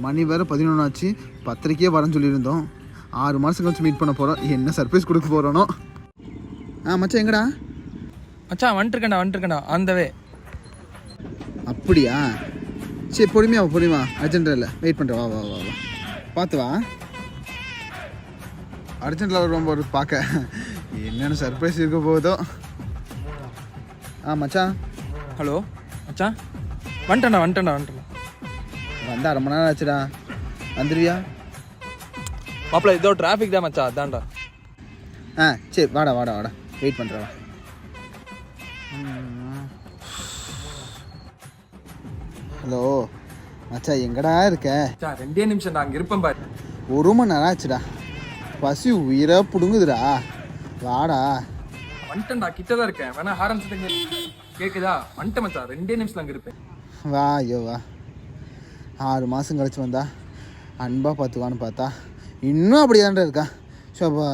மணி வேறு 11 ஆச்சு. 10:30 வரேன்னு சொல்லியிருந்தோம். 6 மாதம் கழிச்சு மீட் பண்ண போகிறோம். என்ன சர்ப்ரைஸ் கொடுக்க போகிறோனோ. மச்சான் எங்கடா? மச்சான் வந்துருக்கேன்டா ஆந்தவே. அப்படியா? சரி பொறுமையா அர்ஜென்ட்டாக இல்லை, வெயிட் பண்ணுறேன். வா வா வா வா பார்த்து வா. அர்ஜென்ட்டில் வருவோம் ஒரு பார்க்க என்னென்ன சர்ப்ரைஸ் இருக்க போகுதோ. மச்சான். ஹலோ மச்சான், வந்துட்டேன்டா. வந்து 1/2 மணி நேரம் ஆச்சுடா. வந்துடுவியா? மாப்பிள்ள இதோ டிராஃபிக் தான் மச்சான், அதான்டா. சரி வாடா வெயிட் பண்ணுறவா. ஹலோ மச்சான், எங்கடா இருக்க? 2 நிமிஷம்டா, அங்கே இருப்பேன் பாரு. 1 மணி நேரம் ஆச்சுடா. பசி உயிரை பிடுங்குதுடா. வாடா. வந்துட்டேன்டா, கிட்ட தான் இருக்கேன். வேணா ஹாரன் சத்தம் கேட்குதா? வந்துட்டேன் மச்சான், 2 நிமிஷம் அங்கே இருப்பேன். வா ஐயோ வா. 6 மாதம் கழிச்சு வந்தா அன்பாக பார்த்துவான்னு பார்த்தா இன்னும் அப்படி தான்டா இருக்கா. ஷோபா.